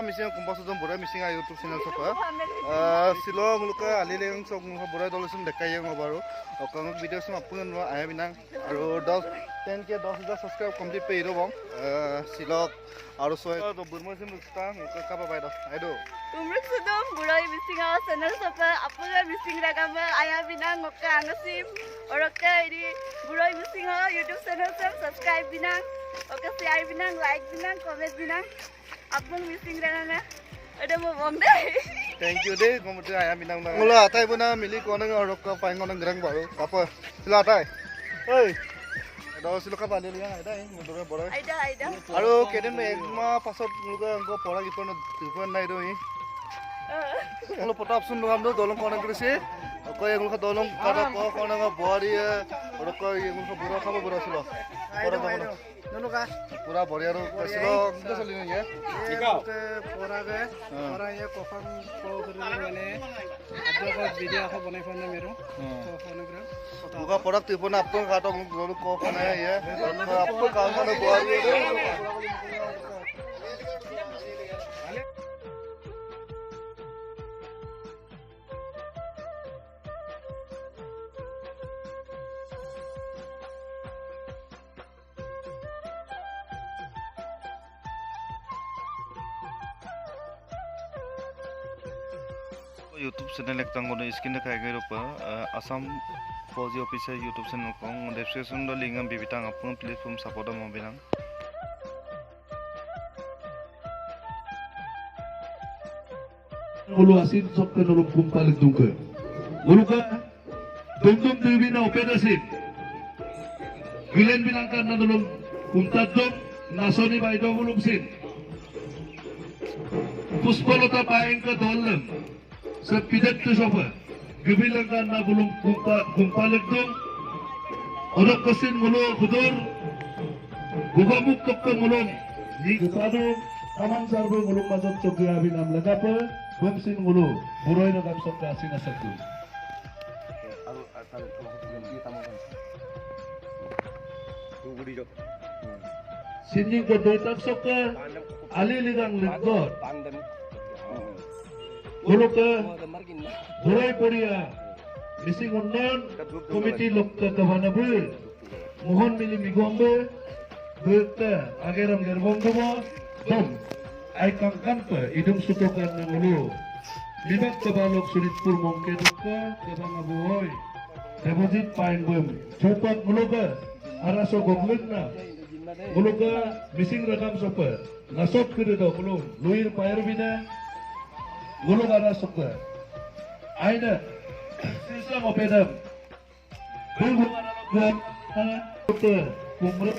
Missing composers on Buroi missing a YouTube channel so Silo Muluka, Lilian of Buroi dollars in the Kayang Obaru, or comic videos from Apun, I have been a dog 10K dollars subscribe complete paid over Silo also the Burmazim star, Kapa by the I do. Umrukudum, Buroi missing our channel of Apula missing Ragama, I have been a Mokanasim or a Kaidi, Buroi missing our YouTube channel, subscribe Binang, okay, I binang, like Binang, comment Binang. Apun missing rana ada mau bom deh. Thank you deh, kamu tuh ayam minang banget. Mula atai pun na milik orang orang ke paling orang gerang baru. Apa? Sila atai. Hei. Ada sila ka balik liang ada ini motornya Buroi. Ada. Aduh, keden mah pasal muka engkau pola gitu na telefon naik doh ini. Kalau potap sun doang doh dolong kau negeri sih. Kau yang luka dolong kada kau nengah body ya. Orang kau yang luka Buroi kamu Buroi sila. Buroi Nunuka pura boriaro kasilo kita salin ya ikaw pura ge pura ya kofang ko kiri mane adwa ko video ko banai phone na mero ko phonogram buka product phone apko kato golu ko phone ya apko kaam na boriaro YouTube channel ek tango no skin na kai gero pa Assam Fauji officer YouTube channel kong description do link am bibitang apun platform support mo bilang Ulu asin sok ke nulung kumpal dungke ulu ka dungdung dewi na operasin Gilen bilangkan na nulung kuntadong nasoni ba idong ulung sin puspalota paeng ka dolam sa pidat to sopa gibilangkan na bulong kumpalag dong orok kasin mulo kudur gugamuk kapka mulong ni gupado tamang sarbo mulong mazot sok gabin am lagapa bumsin mulo Buroi na kapsok ka sinasagdo sining ko doy tapsok ka aliligang lingkod Mulu ke Buroi Korea missing unknown komiti lokka kabana bul mohon mili migombe berta ageram gerbonggomo dom ay kangkampa idung sutokan ng ulo libat kabalok sulitpur mongke dukka kabana Buroi deposit pain bum cupat mulu ke araso gogleg na mulu ke missing rakam sopa nasok kiri do mulu luir pair bina Gulu gara suka, aina sisa mau pedam, gulu gara suka, kumru.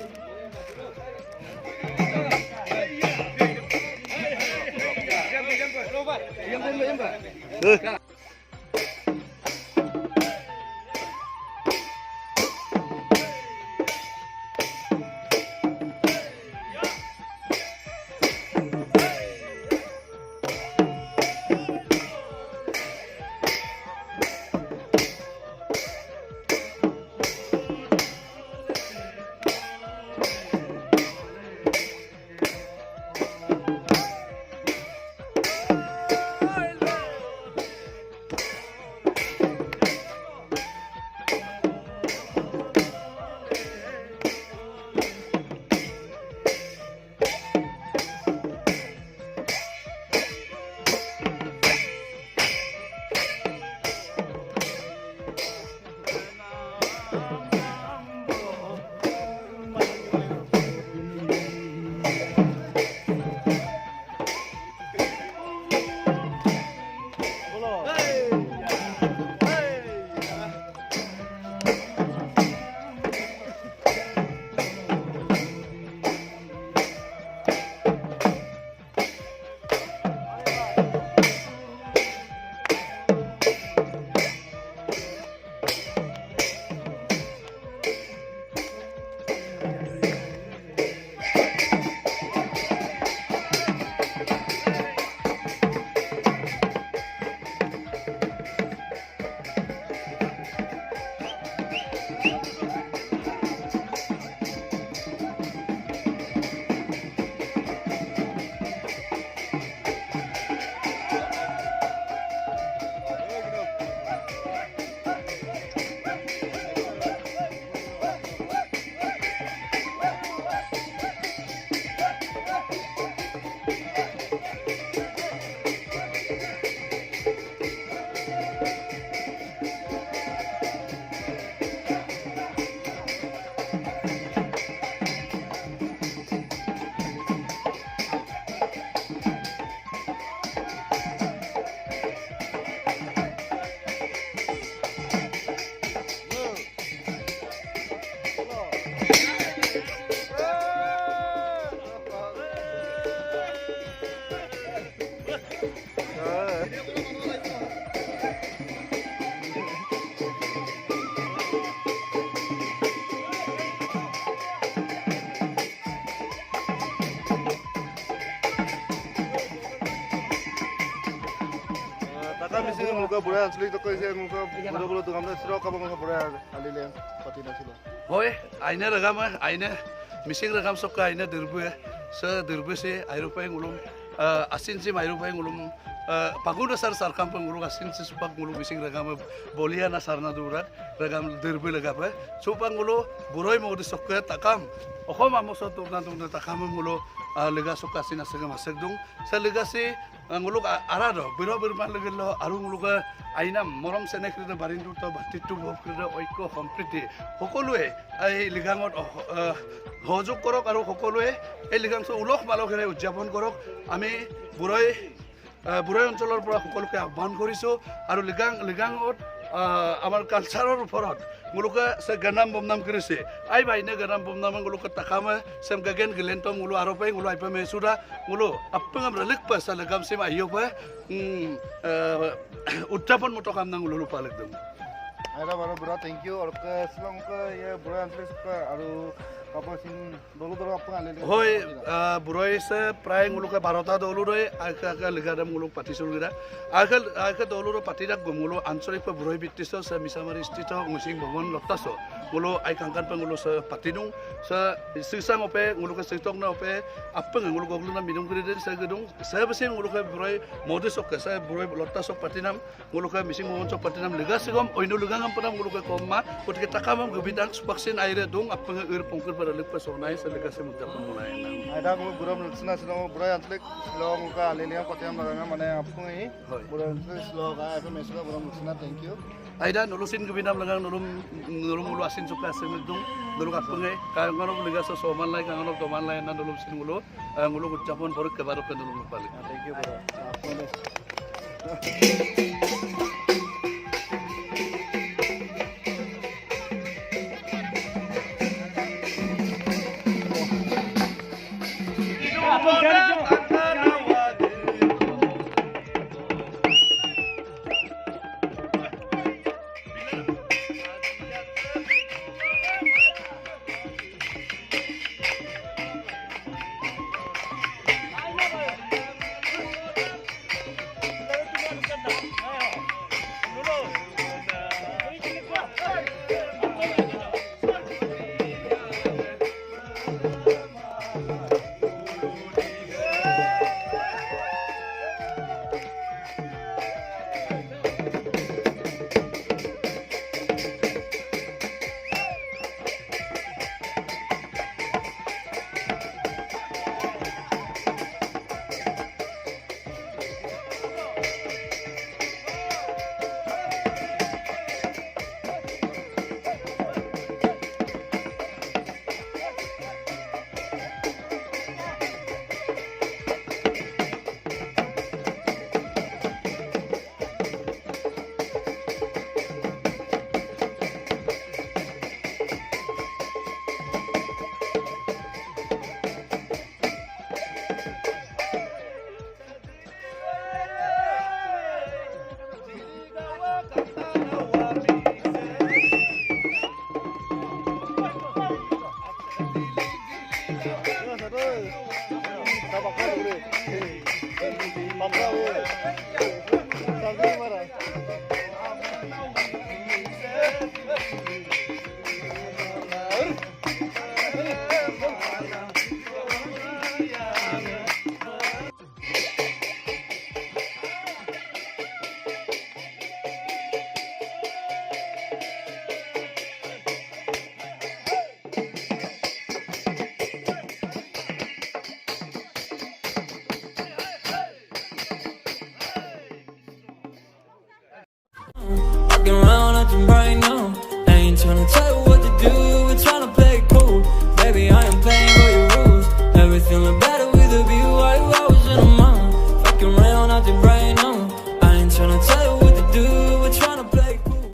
Taka misi ngulka burai asli to koi se ngulka bulo to kamne sro kabang ngulka burai alile pati na silo. Hoi, aina ragam aina mising ragam sokka aina dirbu se dirbu se airupai ngulum asin si airupai ngulum paguna sar kampung ngulum asin si supak ngulum mising ragam bolia na sarna durat ragam dirbu lagap supak ngulu buroi modi sokka takam okhom amos tugna takam ngulu lega sokka asin asega masek dung se lega si nguluk arado biro man legelo aru nguluk aina morom senekri barindu to batitu bokri oiko complete hokolue ai ligangot সহযোগ কৰক আৰু সকলোৱে এই লিগাংশ উলহ মালহেৰে উদযাপন কৰক আমি বুৰৈ অঞ্চলৰ পৰা সকলোকে আহ্বান কৰিছোঁ আৰু লিগাঙত আমাৰ কালচাৰৰ ওপৰত মুলুকে সে গানাম বমনাম কৰিছে আই বাইনে গানাম বমনাম মুলুকে তাকামে সেম গাগেন গিলেন্ট মুলু আৰু পাই মুলু আইপা মেসুৰা মুলু আপঙাম লিক পাছা লাগাম সেম আইও পা উদযাপন মত কাম নাং মুলু পালে একদম আইরা বারো বুড়া থ্যাংক ইউ আর সিলং কা ইয়ে বুড়া আনলে সকা আৰু কাপসিন দলু দলু আপঙা আলে হয় বুৰৈ সে প্ৰায় মুলুকে 12টা দলু ৰৈ আকা লিগাদম মুলুক পাতিছিল গিৰা আকা দলুৰ পাতিৰাক গমুলু আঞ্চলিক বুৰৈ বিত্তিছ সে মিছামাৰী স্থিত মুসিং ভৱন লতাছ মুলু আই কাংকান পে মুলু সে পাতিনুং সে সিসাং অপে মুলুকে সিতং না অপে আপঙ মুলু গগলুনা মিনুং কৰি দে সে গদুং সে বসে মুলুকে বুৰৈ মদি সক সে বুৰৈ লতাছ পাতিনাম মুলুকে মিসিং ভৱন সক পাতিনাম লিগাসিগম অইনু লিগাঙম পনাম মুলুকে কমমা গতিকে তাকামম গবিদাং সুপাকসিন আইৰে দুং আপঙ ইৰ পংকুৰ পৰা leak pasonai sa legasi mudapun mulai nang. Ada kalau buram lutsna silong burai antlik silong ka aliliang patiam laganga mane apung ini buram antlik silong ka apa mesuka buram lutsna thank you. Aida nulusin gubinam lagang nulum mulu asin suka semedung nulung apungai kaya ngono legasa soman lai kaya ngono toman lai na nulum sin mulu ngulu ucapon baru kebaru ke nulum balik. Thank you buram.